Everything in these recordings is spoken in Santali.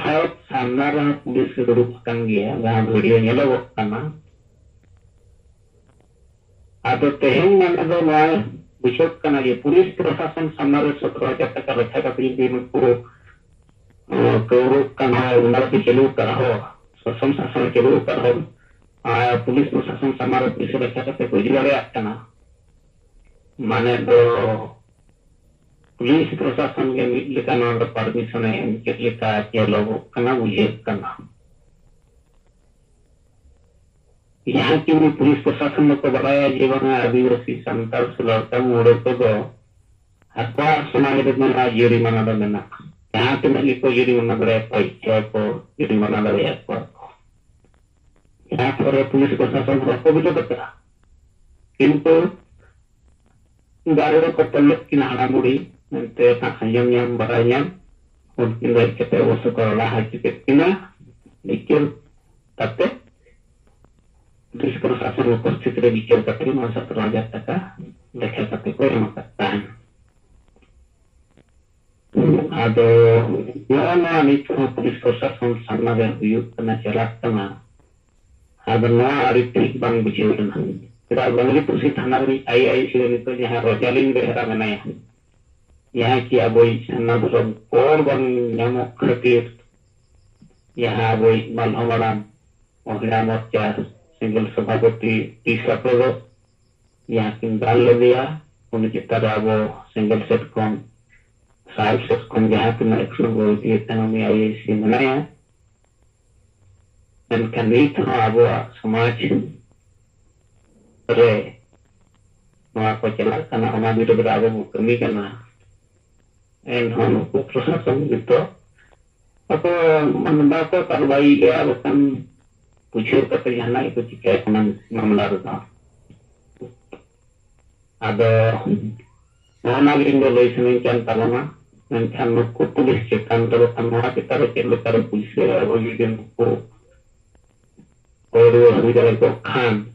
हाथ सामना रहा पुलिस के दुरुप kan gaya जहाँ video nyelok kana atau teheng mana do noy bisok kana ye police प्रशासन सामना रे 17,000 টাকা रक्षा का दिन को कौरव kana उन्नत के चलू कर हो ससम शासन चलू कर हो पुलिस प्रशासन सामना रे पुलिस रक्षा करते कोई जिले आतना माने दो पुलिस प्रशासन के लेकर नॉन परमिशन है इनके लेकर ये लोगों करना मुझे करना यहाँ की भी पुलिस प्रशासन को बताया जीवन आदिवासी संताल सुलभता मोड़े को दो हत्या समाज में जुरी मना देना यहाँ के नली को जुरी मना दे पैसे को जुरी मना दे यहाँ पर पुलिस प्रशासन को भी तो बता किंतु गाड़ी को पल्ले किनारा मुड़ी nanti akan yang barangnya mungkin dari kita sekolah haji kita mikir tapi pulis प्रशासन उपस्थित रही विचार करते मasa terlalu taka mereka tapi kau yang mengatakan ada yang itu pulis प्रशासन sama dengan yuk kena jarak tengah ada hari bang bijiran tidak bang itu sih tanah ini ayah sih itu yang rojalin berhara mana ya यहाँ की अबोई नबरम और बन नमक खतीर यहाँ अबोई मलहमराम महिला मोर्चा सिंगल सभापति तीसरा प्रदोष यहाँ की दाल ले दिया उनकी तरह वो सिंगल सेट कौन साइड सेट कौन जहाँ पे ना एक्शन वो ये तनामी आई इसी मनाया इनका नहीं था अब समाज रे वहाँ को चला करना हमारी तो बराबर मुकम्मी करना एंड प्रशासन gitu apa menembakau karbai ya bukan pucuk keterjana itu jika memelarutkan ada mana gringo loismen kan talama dan kan ko pulis cekan terus sama kita rekam pulis bagi den ko koru hidar ko khan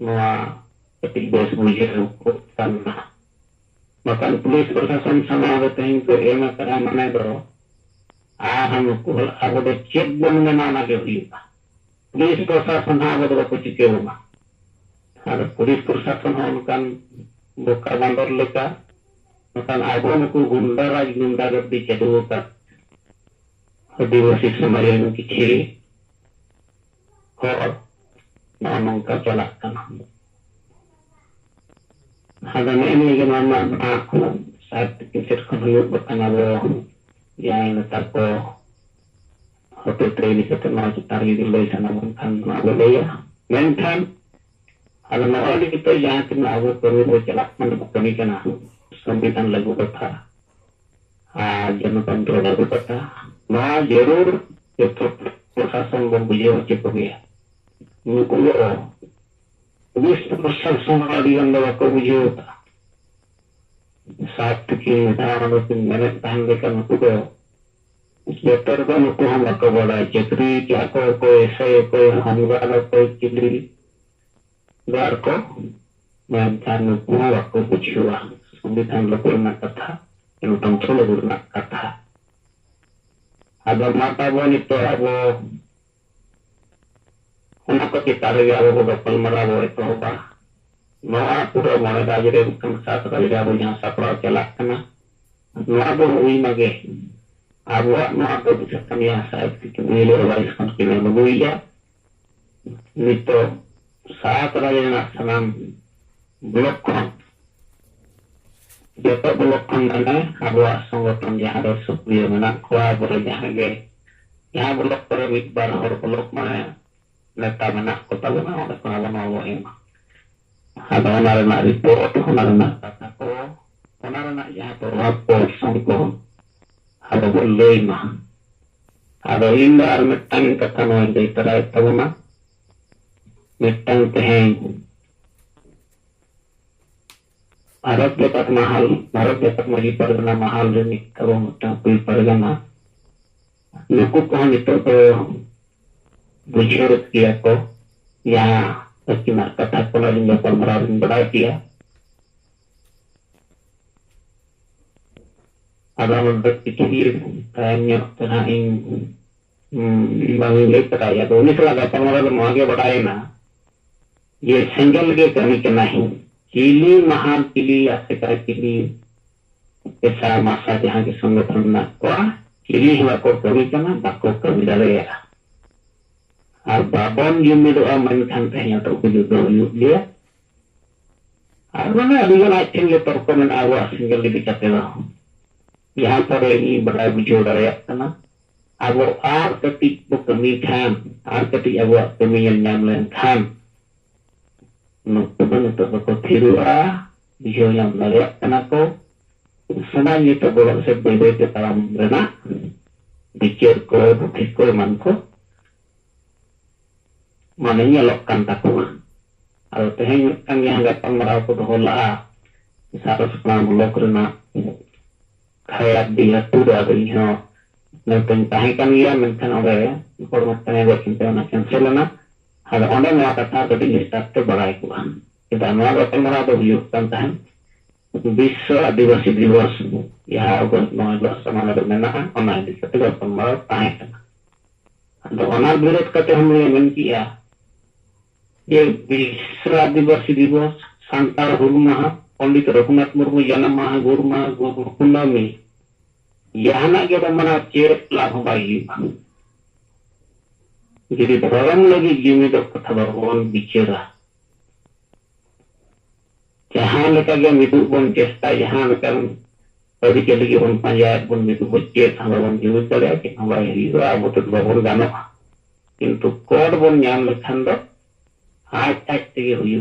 noa ketik bos bujir ko tanah makan pulis प्रशासन समावेश हैं तो एम करा मने दो हम को अब तो चेक बनने माना के हुई पुलिस प्रशासन अब तो कुछ के होगा और पुलिस प्रशासन हम kan buka bandar leka makan aku को गुंडा राज गुंडा गद्दी चलो का आदिवासी समाज में किसी और नामों का चला करना ada ini gimana aku saat pikir kalau bukan ada yang letak ko hotel train itu kan masih tarik di luar sana bukan ada ya mentan ada orang itu yang kena aku perlu jalan bukan ini kena sambitan lagu kata jangan kontrol lagu kata nah jarur itu प्रशासन mempunyai wajib ya mukul police प्रशासन वाली अंदर को बुझे साथ की उदाहरण में मैंने पहन लेकर मुझको लेटर का मुझको हम को बोला जकरी क्या को कोई ऐसे कोई हमला कोई चिल्ली बार को मैं जान मुझको को पूछूंगा संविधान लोगों ने कथा इन तंत्र लोगों ने कथा अब माता बोली तो अब उनको kita lagi aku bakal merabu itu apa mau aku udah mulai dari bukan saat kali aku yang sapra celak kena mau aku ui mage aku mau aku bisa kami saat itu milu baris kan kini mau iya itu saat kali nak senam blok kon jatuh blok kon mana aku sanggup yang ada supaya mana kuah berjaga yang blok permit bar blok mana neta mana kota mana oleh pengawan Allah ini. Ada orang nak report, orang nak kata ko, orang nak ya to lapor sangko. Ada boleh mah. Ada indar metang kata no yang diterai tahu mah. Metang teheng. Arab dekat mahal, Arab dekat maju pergana mahal ini kalau metang pil pergana. Luku kahan itu to बुझे किया को यहाँ पश्चिम कथा को नलिंग पर मराविन बढ़ा दिया ada berpikir tanya tentang bang लेकर आया तो उन्नीस लगा पंद्रह तो आगे बढ़ाए ना ये सिंगल के कमी के नहीं चिली महान चिली आशिका चिली ऐसा मासा जहाँ के संगठन ना को चिली ही बाको कमी करना बाको कमी डालेगा और बाबन जुम्मे तो मन खान तहया तो कुछ तो युग लिया और मैंने अभी वाला सिंगल पर को मैंने आवाज सिंगल के दिखाते रहा यहाँ पर ये बड़ा वीडियो डाला था ना अब आर कटी बुक कमी खान आर कटी अब कमी yang lain खान नोटबन तो को थिरुआ वीडियो yang डाला था को समाज ये तो बोल से बेबे के तरह रहना बिचर को बुद्धि को मन को माने ये लोग कंटा को और तेहन kan yang datang merau ko dola सारा सुना ब्लॉक रहना kayak dia tuh dari nonton tahikan dia menkan orang informasi yang berkaitan cancel na ada orang yang kata tadi start berai kuan kita mau datang merata view tentang bisa adivasi diwas ya buat mau sama ada mana online di situ datang merata tahikan ada orang berat kata hamil yang kia ये विश्व आदिवासी दिवस संताल हुल माह पंडित रघुनाथ मुर्मू जन्म माह गुरु माह गुरु पूर्णमी यहाँ के मना चेत लाभ बाई jadi धर्म लगी जीवित कथा भगवान बिचरा जहाँ लेका गया मितु बन चेष्टा यहाँ लेका तभी के लिए बन पंजाब बन मितु बच्चे भगवान जीवित करे कि हमारे हीरो अब तो भगवान गानो किंतु कोड बन जान लेखन दो आज तक ते हुई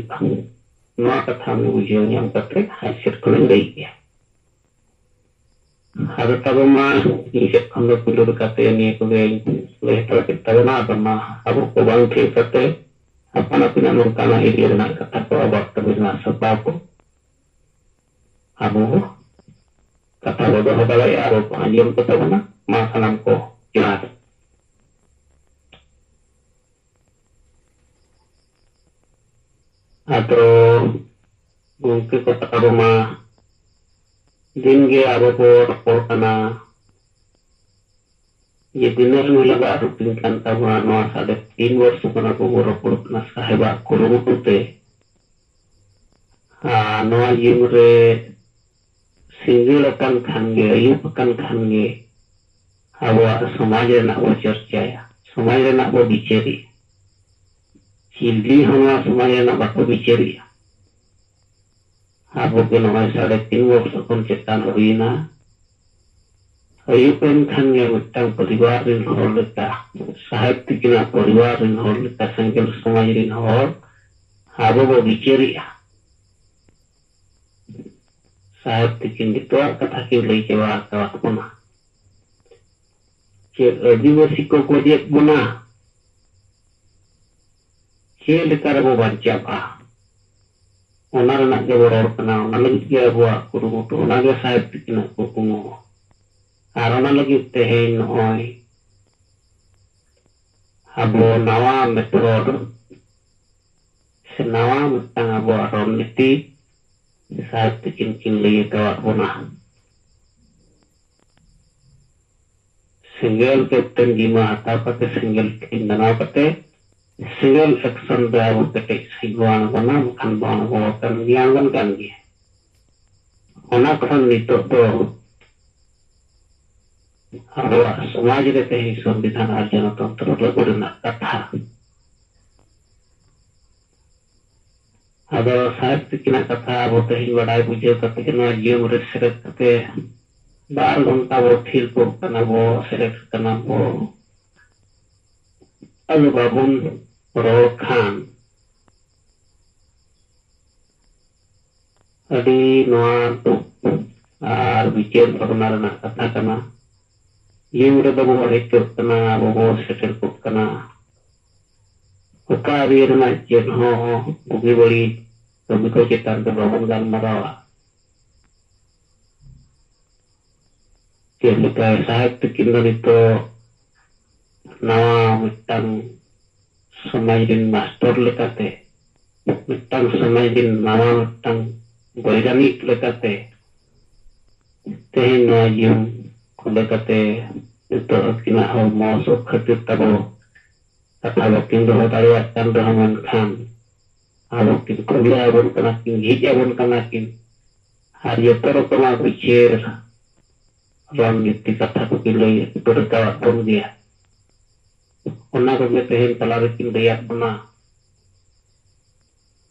नवा कथा में बुझे नियम करते हासिल कर गई है ada tahu mah ini kalau perlu kata ini aku leher kita na apa mah aku kebang kete apa nanti nama kana ini na kata ko abak tapi na sebab abu kata bodoh adalah ya aku anjir kata mana masalah ko jelas atau mungkin kata abu mah दिन के आरोपों रपोर्ट करना ये दिनर में लगा रूटीन करता हुआ 3.5 वर्ष बना को वो रपोर्ट करना साहेबा कुरुमु कुते नवा युमरे सिंगल अकन खानगे अयुप अकन खानगे अब समाज ना वो चर्चा या समाज ना वो बिचेरी चिल्ली हमारा समाज ना बाको बिचेरी Abu kenal 3.5 वर्ष kon cetan huina ayupen kan yang utang परिवार rin hor leta sahib tikina परिवार rin hor leta sangkel samaj rin hor abu bo bicheri sahib tikin itu kata ki lei cewa kawat puna ke adivasi ko diet buna ke lekar bo bancapa onar nak ke boror kana onar lagi ke abua kurumutu onar ke sahib tikina kukumu arona lagi tehin oi abo nawa metro senawa metang abo aron niti sahib tikin lagi kawat bona single captain gima ata pate single king dana pate single action driver kete siguan bana bukan bana bukan diangan kan dia ona kan itu tuh harus समाज रहते हैं संविधान अर्जन तंत्र लगोड़ना कथा अब साहित्य की ना कथा बोलते ही बड़ाई बुझे करते कि ना जीव रेसरेट करते 12 घंटा वो ठीक को करना वो सेलेक्ट करना वो अब बाबुन रोल खान अड़ी नवा तो आर बिचेर भगना रना कथा करना ये मुरे बाबू अड़े करना वो सेटल को करना हुका भी रना जेन हो उगी बड़ी तो बिको चेतान तो बाबू गान मरावा जेनिका साहित्य Kinder itu nawa mitang samaj din master lekate mitang samaj din nawa mitang boyganik lekate tehin nawa yung खुले कते किना हॉर्मो सुख खातिर तबो कथा बाकिन दोहो दाड़ेयाग कान रहो मेनखान आबो किन खुले आबोन कना किन हिज आबोन कना किन आर जतो रकमा बिचार रणनीति कथा को किन लई बरकावात बोन गया ओना कोगे तेहेन तलारे किन लैयाद बोना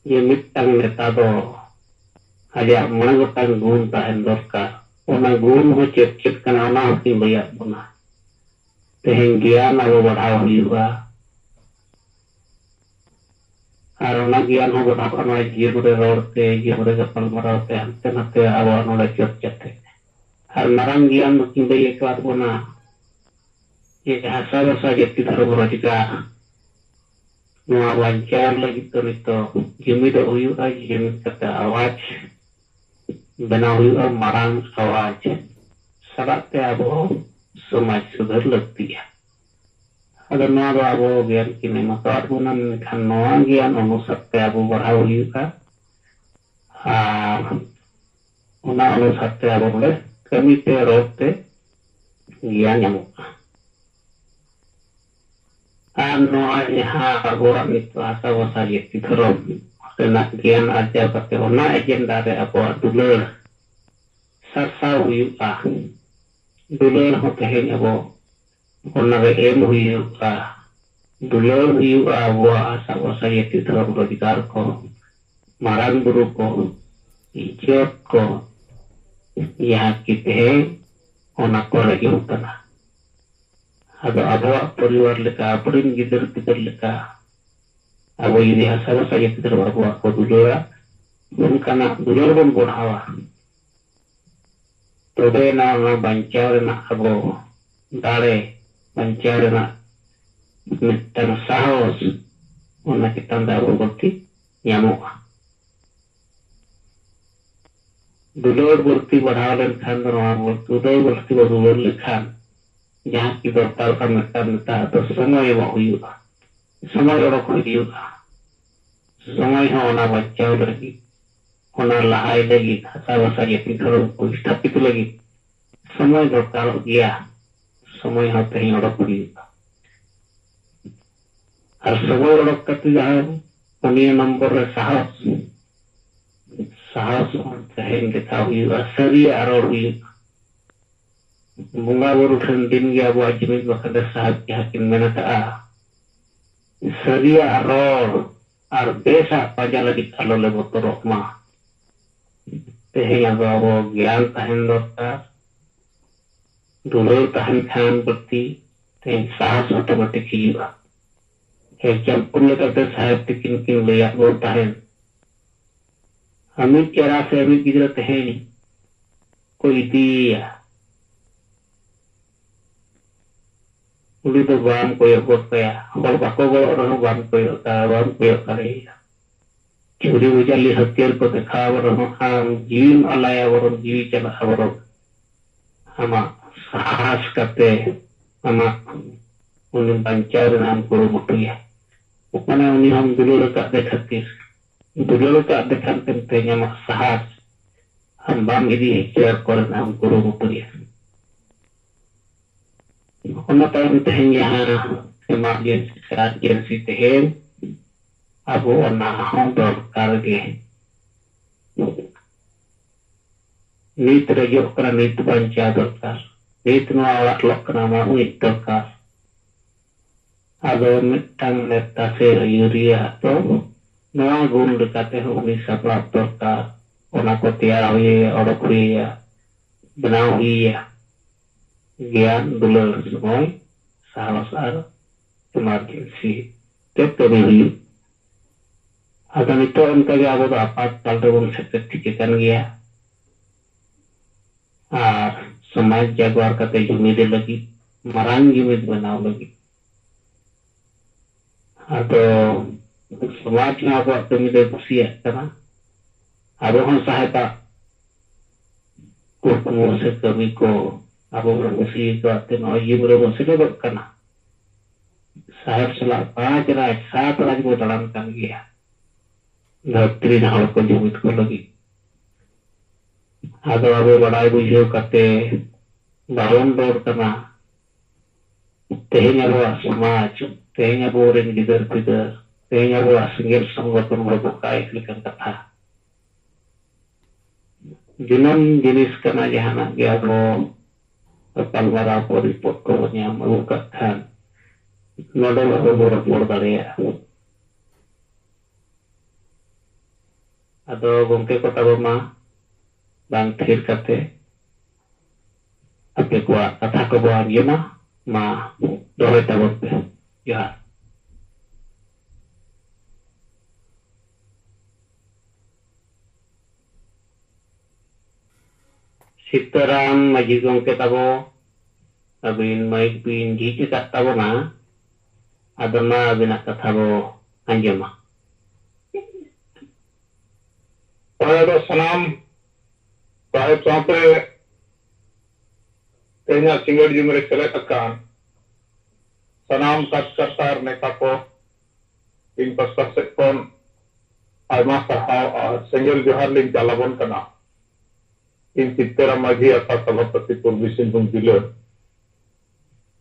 ये मिदटांग नेता दो आजा मणे गोटांग गुण ताहेन दरकार ओना गुण हो चेद चेद कना ओना हो किन लैयाद बोना तेहेन ज्ञान आबो बढ़ाव हुयुगा और ओना ज्ञान हो बढ़ाव कना जीवन रे रोड़ते जीवन रे गपलमारावते हंते नाते आबो नोडे चर्चाते और मारांग ज्ञान दो किन लई एकवाद बोना ये हासा बसा जाति धर्म रोजगार नोआ वांचार लगी तो नितो जुमिद हुयुगा जुमिद कते आवाज बनाव हुयुगा मारांग आवाज सराते आबो समाज सुधर लगती है अगर नोआ दो आबो ज्ञान की नेमकात बोना मेनखान नोआ ज्ञान अनुसार ते आबो बढ़ाव हुयुगा ओना अनुसार ते आबो बोले कमी ते रोते ज्ञान nyamukna नोआ जहाँ आबोआ नितो आशा बसा जाति धर्म रेनाक ज्ञान आर्जाव कते ओना एजेंडा रे आबोआ दुलार सारसाव हुयुगा दुलार हो तेहेन आबो ओना रे एम हुयुगा दुलार हुयुगा आबोआ आशा बसा जाति धर्म रोजगार को मारांग बुरु को इज्जत को यहाँ की तेहेन ओना को रजू कना आदो आबोआ परिवार लेका अपरिन गिदर पिदर लेका आबो यदि आशा बसा जाति धर्म आबोआ को दुलारा उनकाना दुलार बन बढ़ावा तबे ना ओना बांचाव रेना आबो दाड़े बांचाव रेना मिदटांग साहस ओना चितान दे आबो बर्ती ᱧᱟᱢᱚᱜᱼᱟ दुलार बर्ती बढ़ाव लेनखान दो नोआ दुलार बर्ती दुलार लेखान जहाँ की दरकार का मिदटांग नेता तो समय एमᱚᱜ हुयुगा समय ओडोक हुयुगा समय हो ओना बांचाव लगी ओना लहाय लगी हासा बसा जाति धर्म को स्थापित लगी समय दरकार गया समय हो तेहेन ओडोक हुयुगा और समय ओडोक कते जहाँ उन्हीं नंबर रे साहस साहस तेहेन देखा हुयुगा सरी आरोड़ हुयुगा बुंगा बुरु ठेन दिन गे आबोआ जुमिद बाखदे साहब जहाँ किन मेनका सरी आरोड़ और बेसा पाजा लगी आलो ले बतरोक मा तेहेन आबो ज्ञान ताहेन दरकार दुलार ताहेन खान बर्ती तेहेन साहस ऑटोमेटिक हुयुगा एग्जाम्पल लेकर साहेब किन किन लैया बोल ताहेन अमित चेहरा से अमित गिदरा तेहेन कोई दिया उड़ी तो बाम कोई अगोट कया और बाको गो रहो बाम कोई करेगा चोरी उजाली हत्यार को देखा रहो हम जीवन अलाया वरम जीवी चला वरम हमा साहस करते हमा उन्हें बंचाव नाम करो मुठिया उन्हें उन्हें हम दुलार का देखते दुलार का देखते ते ᱧᱟᱢᱟ साहस हम बाम इदी हेचर कर नाम करो मुठिया ओना तायम तेहेन जहाँ इमरजेंसी तेहेन आबो ओना हो दरकार गे नीत रजोग कना नीत बांचाव दरकार नीत नोआ ओड़ाग लोग कना मा नीत दरकार आदो मिदटांग नेता से यूरिया तो नोआ गुण लेकाते हो उनी सापड़ाव दरकार ओना को तैयार हुए ओडोक हुए बनाव हुए ज्ञान दुलार समय साहस और इमरजेंसी ते तबे हुई आदा नितो उनका गे आबो आपातकाल रे बन सेटे ठीक कान गया और समाज जागवार कते जुमिद लगी मारांग जुमिद बनाव लगी आदो समाज में आबो जुमिद कुसिया कना आबो हम सहायता को से कमी को आबो कुसी को आते न ये बरे बसे के कना साहब सला 5 राज 7 राज को दड़ान कान गया धरती हड़ को जुमिद को लगी आदो आबो बड़ाई बुझे कते बावन रोड करना तेहन अब समाज तेहन अब गिदर पिदर तेहन अब सिंगल संगठन बबुकाय लेकिन कथा दिनम जिनिस करना जहाना गया वो पालमारा को रिपोर्ट को nyam agu kan node lo report दाड़ेया ado gomke ko tabo ma bang thir kate ape ko katha ko bo anjema ma dohe tabo pe ya Sitaram maji gomke tabo abin maik bin jiji kat tabo na adona abina katha bo anjema pada sanam sahib sampai tehnya singgah di mereka selesaikan sanam kasar mereka ko in pasar sekon almas sahau singgah johar link jalabon kena in Sitaram maji atas Sabapati Purbi Singhbhum जिले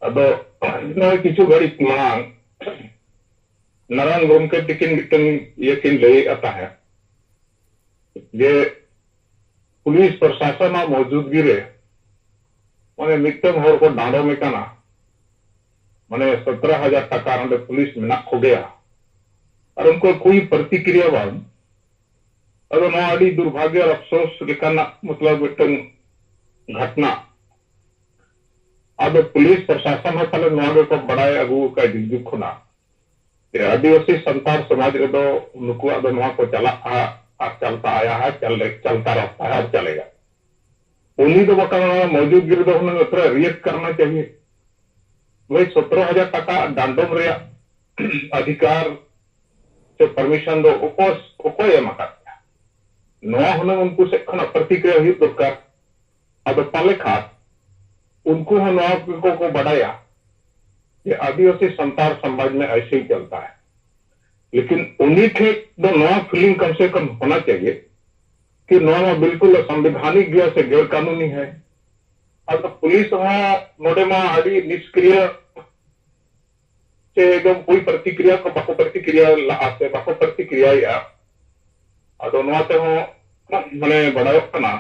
ado noi kichu gari mang naran gomke tikin bikin yakin lay आता है जे पुलिस प्रशासन मौजूदगी रे माने मिट्टम होर को डांडो में कना माने 17,000 टका अंडे पुलिस में ना खो गया और उनको कोई प्रतिक्रिया बाद अदो ना अड़ी दुर्भाग्य और अफसोस लिखना मतलब मिट्टम घटना अब पुलिस प्रशासन है पहले नोगे को बढ़ाए अगु का दिग्गज खुना आदिवासी संतार समाज रे दो नुकु अदो नवा को चला चलता आया है चलता रहता है और चलेगा उन्हीं तो बकाना मौजूदगी तो उन्हें रिएक्ट करना चाहिए भाई 17,000 टका डांडोम रे अधिकार से परमिशन दो उको एम करता नवा हुनंग उनको से खना प्रतिक्रिया हुई दरकार अब पाले खात उनको नवा को बढ़ाया कि आदिवासी संतार समाज में ऐसे ही चलता है लेकिन उन्हीं थे दो नवा फीलिंग कम से कम होना चाहिए कि नवा बिल्कुल संवैधानिक गया से गैर कानूनी है अब पुलिस वहां नोडे में आदि निष्क्रिय से एकदम कोई प्रतिक्रिया को बाको प्रतिक्रिया या अदो नवा ते हो माने बढ़ायो कना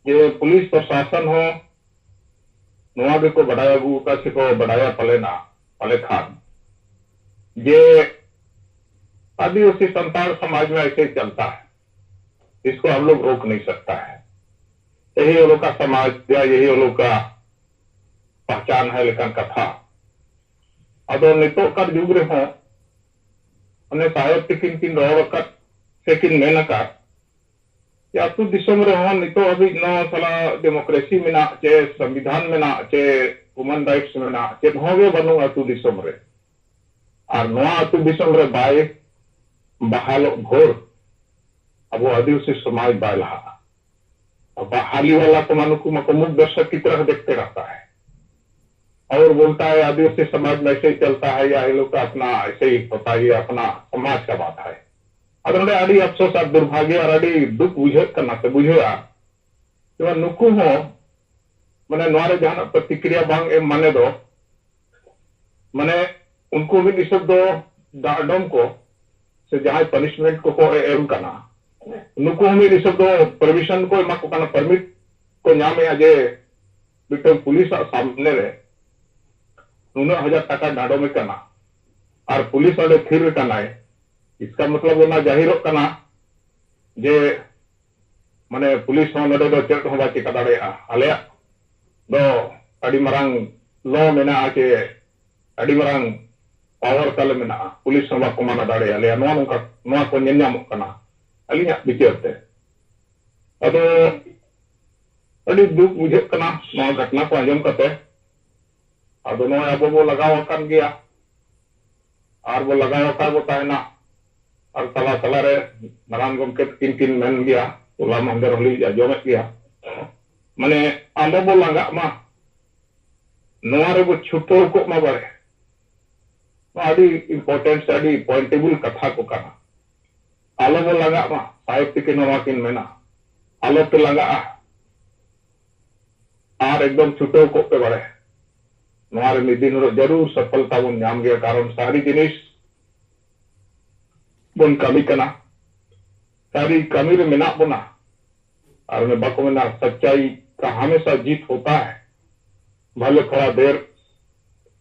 ये पुलिस प्रशासन हो नवा के को बढ़ाया गु का से को बढ़ाया पले खान ये आदिवासी संतान समाज में ऐसे चलता है इसको हम लोग रोक नहीं सकता है यही वो लोग का समाज या यही वो लोग का पहचान है लेकिन कथा अब नितो कर युग रे हो अने साहेब किन किन रोवकत से किन मेनका या तो दिसम रे हो नितो अभी न सला डेमोक्रेसी में ना चे संविधान में ना चे ह्यूमन राइट्स में ना चे होगे बनूंगा तू दिसम रे और नवा अतु दिसम रे बाय बहाल घोर अब आदिवासी समाज बाय लहा अब बहाली वाला को मानो को मुख दर्शक की तरह देखते रहता है और बोलता है आदिवासी समाज में ऐसे ही चलता है या ये लोग का अपना ऐसे ही होता है अपना समाज का बात है अदर अड़ी अफसोस और दुर्भाग्य और अड़ी दुख बुझे करना से बुझेगा कि नुकु हो मैंने नवारे जहां प्रतिक्रिया बांग एम माने दो मैंने उनको भी निषेध दो डांडोम को से जहां पनिशमेंट को एम करना नुकु हम निषेध दो परमिशन को एमा को करना परमिट को नामे अजे बिटो पुलिस सामने रे 9,000 टका डांडो में करना और पुलिस वाले फिर करना है इसका मतलब वो ना जाहिर करना जे माने पुलिस हो नडे दो चेक होबा चिका दाड़े आले दो अड़ी मरांग लो मेना आके अड़ी मरांग पावर तले में पुलिस होबा को माना दाड़े आले नवा को ᱧᱮᱧᱟᱢᱚᱜ कना अलिया बिचारते अदो अड़ी दुख बुझे कना नवा घटना को आंजम कते अदो नवा अब बो लगाव अकान गया और बो लगाव अकान बो तायना और तला तला रे नारायण गमके किन किन मेन गया ओला मंदर होली आंजम गया माने आंदो बो लगा मा नवा रे बो छुटो को मा बारे आदि इम्पोर्टेंट आदि पॉइंटेबल कथा को कना आलो बो लगा मा साहित्य के नवा किन मेना आलो पे लगा और एकदम छुटो को पे बड़े नोआरे मिद दिन हिलोग जरूर सफलता बन नाम गया कारण सारी जिनिस बन कमी कना सारी कमी रे मेना बना और उन्हें बाको में सच्चाई का हमेशा जीत होता है भले थोड़ा देर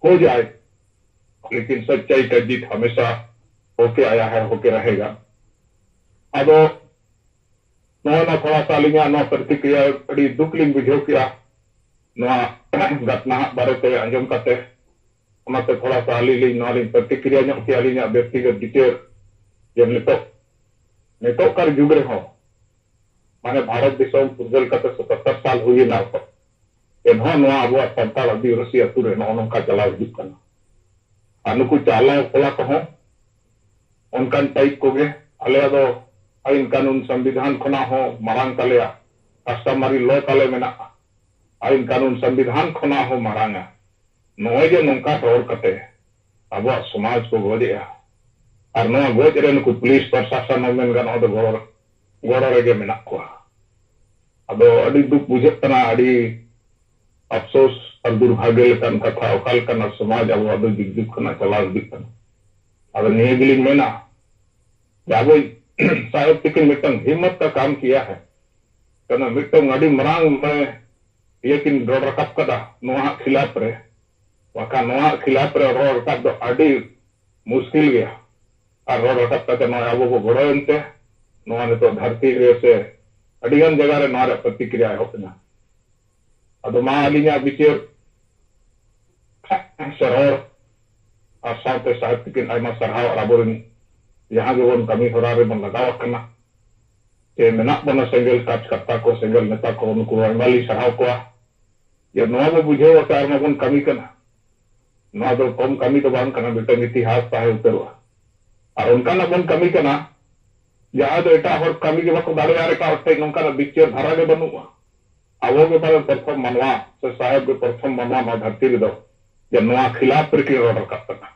हो जाए लेकिन सच्चाई का जीत हमेशा होके आया है होके रहेगा। अब ना थोड़ा सा लिंगा ना प्रतिक्रिया अड़ी दुख लिंग बुझो किया घटना बारे अंजम करते थोड़ा सा अली प्रतिक्रिया किया व्यक्तिगत डिटेल जब नितो कर जुग रहे हो माने भारत दिसोम फुर्गल करते 77 साल हुई ना तो एनहो अब सानताल आदिवासी अतु रे नोका चलाव हिजुग कना नुकु चालाव कोला कहो उनकान टाइप कोगे आले दो आइन कानून संविधान खना हो मारांग तालेया कस्टमरी लॉ ताले मेना आइन कानून संविधान खना हो मारांगा नोए जे नोका रोड कते अब समाज को गोजेया और नोआ गोज रे नुकु पुलिस प्रशासन मेन गानो दो गोड़ो रेगे मेना को अब अड़ी दुख बुझे तना अड़ी अफसोस और दुर्भाग्य लेकान कथा ओकाल कना समाज अब अदो दिग्दिक खना चलाव हिजुग कना अब निये गिलिंग मेना अब साहेब तिकिन मिटंग हिम्मत का काम किया है कना मिटंग अड़ी मरांग में ये किन रोड रकाब कदा नोआ खिलाफ रे वका नोआ खिलाफ रे रोड रकाब दो अड़ी मुश्किल गया और रोड रकाब कते नोआ अब को गोड़ो एनते नोआ ने तो धरती रे से अड़ीगन जगह रे नोआ रे प्रतिक्रिया होतना अदो मा अलिया बिचेर सरहर और साथे साहित्य किन आयमा सरहाव और अबोरिन जहां गेबन कमी होरा रे बन लगाव कना जे मेना बना सेंगल काज करता को सेंगल नेता को उनको आयमाली सरहाव को ये नोआ बो बुझे कार मा बन कमी कना नोआ दो कम कमी तो बांग कना बेटा इतिहास ताहे उतरवा और उनका ना बन कमी कना जहां दो एटा हर कमी के बको दाड़े यार का उठे नोका ना बिचेर धारा के बनुआ आवो के बारे प्रथम मनवा से साहेब के प्रथम मनवा मा धरती रे दो जे नोआ खिलाफ पर के ऑर्डर करता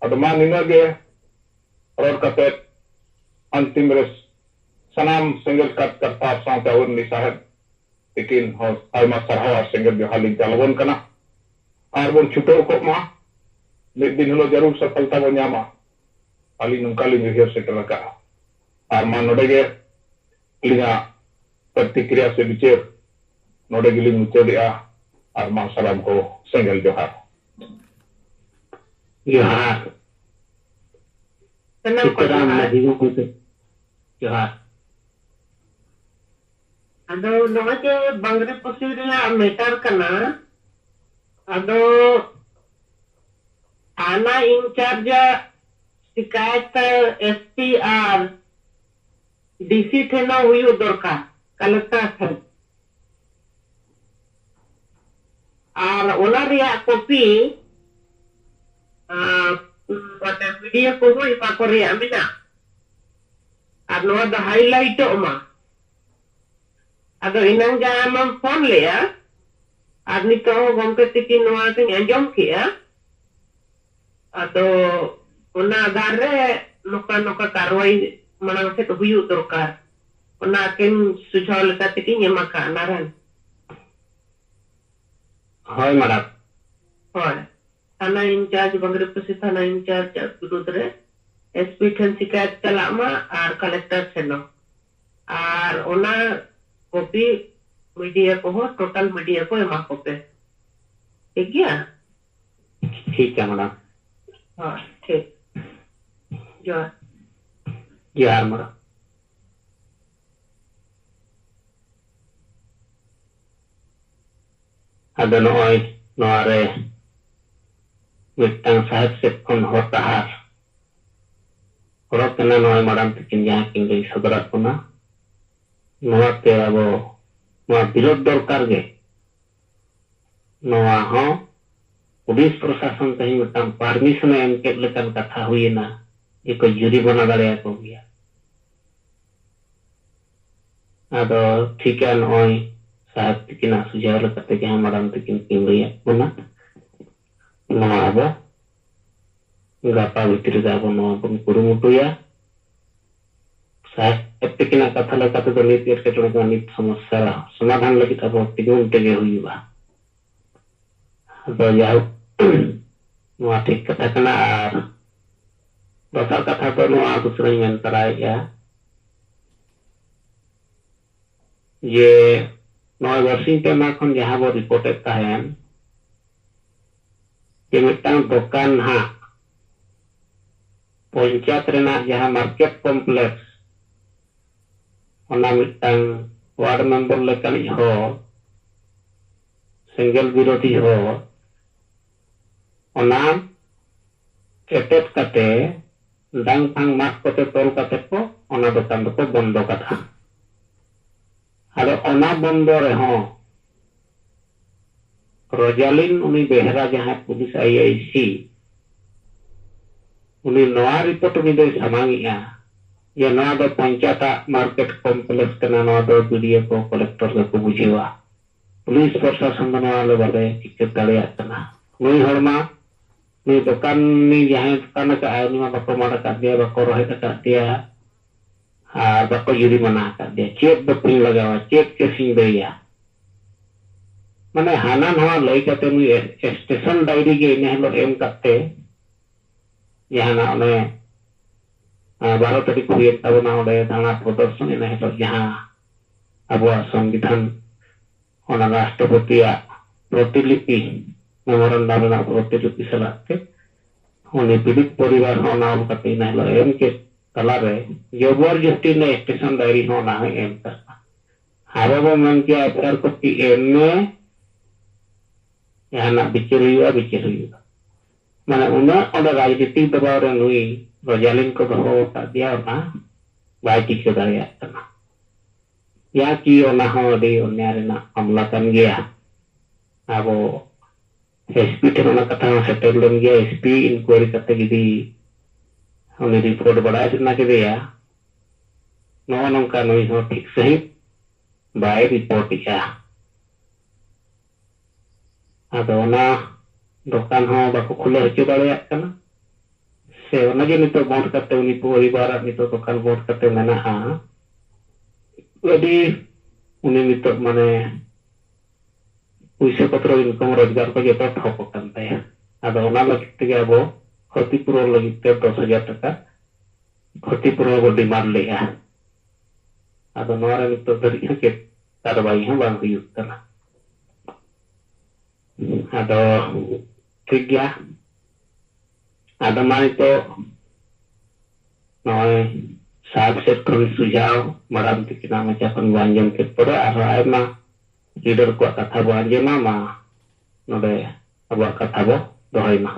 अदमा निना के और कते अंतिम रे सनाम सिंगल कट करता साथ और नि साहेब लेकिन हो आयमा सरहाव सिंगल जो हालिंग चालवन कना और बन छुटो को मा मिद दिन हिलो जरूर सफलता बन नामा अली नुका लिंग हियर से टलका और मा नोडे गे लिंगा प्रतिक्रिया से बिचेर नोडे गिलिंग मुचेदिया और मा सलाम को सिंगल जोहार जोहार सीताराम नदीगो को जोहार अदो नोके बंगरे पुसी रे मेटर कना अदो थाना इंचार्ज शिकायत एसपी आर डीसी थे ना हुई दरकार कलेक्टर थे और ओना रिया कॉपी वीडियो को हुई पाको रिया मिना और नोआ द हाईलाइट ओमा अदो इनंग जामम फोन लिया और नितो गमके तिकी नोआ के अंजम किया अदो ओना आधार रे नोका नोका कार्रवाई मनांग से तो हुई दरकार ओना किन सुझाव लेता तिकी नेमा का नारायण होय मैडम होय थाना इंचार्ज बंगरे पुसी थाना इंचार्ज विरुद्ध रे एसपी ठन शिकायत चलामा और कलेक्टर ठनो और ओना कॉपी मीडिया को हो टोटल मीडिया को एमा कोपे ठीक गया ठीक है मैडम हाँ ठीक जोहार जोहार मैडम अदो नोय नोरे मिटंग साहेब से फोन होता है और कना नोय मैडम तिकिन जहां किन लई सदरा कोना नोआ ते अब नोआ विरोध दरकार गे नोआ हो पुलिस प्रशासन तही मिटंग परमिशन एम के लेकन कथा हुई ना एको जुर्माना दाड़े को गया अदो ठीक है नोय साहेब तिकिन सुझाव लेते जहां मैडम तिकिन किन लई कोना नोआ अब गापा भितर अब नोआ बन कुरुमुटुया साहेब ᱛᱤᱠᱤᱱᱟᱜ ᱠᱟᱛᱷᱟ ᱞᱮᱠᱟᱛᱮ ᱫᱚ ᱱᱤᱛ ᱮᱴᱠᱮᱴᱚᱬᱮ ᱠᱚ ᱱᱤᱛ ᱥᱚᱢᱚᱥᱥᱟ ᱥᱚᱢᱟধান ᱞᱟᱹᱜᱤᱫ ᱟᱵᱚ ᱛᱤᱸᱜᱩᱱ ᱛᱮᱜᱮ ᱦᱩᱭᱩᱜᱼᱟ ᱟᱫᱚ ᱡᱟᱭᱦᱳᱠ ᱱᱚᱣᱟ ᱴᱷᱤᱠ ᱠᱟᱛᱷᱟ ᱠᱟᱱᱟ ᱟᱨ ᱫᱚᱥᱟᱨ ᱠᱟᱛᱷᱟ ᱫᱚ ᱱᱚᱣᱟ ᱫᱩᱥᱨᱟᱧ ᱢᱮᱱ ᱛᱟᱨᱟᱭᱮᱫᱼᱟ ᱡᱮ ᱱᱚᱣᱟ ᱵᱟᱨᱥᱤᱧ ᱯᱮ ᱢᱟᱦᱟ ᱠᱷᱚᱱ ᱡᱟᱦᱟᱸ ᱵᱚ ᱨᱤᱯᱳर्टᱮᱫ ᱛᱟᱦᱮᱱ ᱡᱮ ᱢᱤᱫᱴᱟᱝ ᱫᱚᱠᱟन ᱦᱟᱸᱜ ᱯᱚᱧᱪᱟᱭᱮᱛ ᱨᱮᱱᱟᱜ ᱡᱟᱦᱟᱸ ᱢᱟर्केट कॉम्प्लेक्स ᱚᱱᱟ ᱢᱤᱫᱴᱟᱝ ᱳয়ার্ড মেম্বার ᱞᱮᱠᱟᱱᱤᱡ ᱦᱚᱲ ᱥᱮᱸᱜᱮᱞ ᱵᱤᱨᱳধী ᱦᱚᱲ ᱚᱱᱟ ᱮᱴᱮᱫ ᱠᱟᱛᱮ ᱰᱟᱝ ᱯᱷᱟᱝ ᱢᱟᱜ ᱠᱚᱛᱮ ᱛᱚᱞ ᱠᱟᱛᱮ ᱠᱚ ᱚᱱᱟ ᱫᱚᱠᱟन ᱫᱚᱠᱚ ᱵᱚᱱᱫᱚ ᱠᱟᱫᱟ ᱟᱫᱚ ᱚᱱᱟ ᱵᱚᱱᱫᱚ ᱨᱮᱦᱚᱸ रोजालिन उनी बेहरा जहां पुलिस आईआईसी उनी नवा रिपोर्ट उनी दे सामांगिया ये नवा दो पंचायत मार्केट कॉम्प्लेक्स कना नवा दो बीडीओ को कलेक्टर को बुझेवा पुलिस प्रशासन नवा ले बाले चिके दाड़िया कना नुई हरमा नुई दुकान नि जहां दुकान का आनी मा बको माडा का दिया बको रोहित का दिया आ बको जुरी मना का दिया चेक बपिन लगावा चेक केसिंग देया माने हाना नवा लई काते नुई स्टेशन डायरी गे ने हलो एम काते जहाना ओने 12 तारीख हुएन ताबना ओडे धाना प्रदर्शन ने हलो जहां अबुआ संविधान ओना राष्ट्रपति प्रतिलिपि मेमोरेंडम ना प्रतिलिपि सलाते उनी पीड़ित परिवार होना ओल काते ने हलो एम के तलारे जबरदस्ती ने स्टेशन डायरी होना है एम का हारो मन के अफसर को पी एम में यहाँ बिचार माने उन्हें राजनीतिक दबाव रे नुई रोजालिन को दो दिया बाय चिका दाड़िया या कि मामला कान गया अब एसपी ठेन कथा सेटल लेन गया एसपी इनक्वायरी करते जुदी उन्हें रिपोर्ट बड़ा सुना के नौका नुई हो ठीक सही बाय रिपोर्ट आदो ना दुकान हो बाको खुले हचो दाड़िया कना से ओना जे नितो बंद करते उनी परिवार नितो दुकान बंद करते मेना अडी उनी नितो माने पैसा पत्र इनकम रोजगार को जतो ठप कान ताया आदो ओना लगित ते आबो क्षतिपूरण लगित ते 10,000 टाका क्षतिपूरण को डिमांड लेया आदो नोरा नितो धरि के कारवाई हो बांग हुयुक कना आदो ठीक गया आदो माने तो नॉय साफ से खन सुझाव मराम तिकिना में चापन वांजन के परे आरो आयमा लीडर को कथा वांजमा मा नोडे अब कथा बो दोहैमा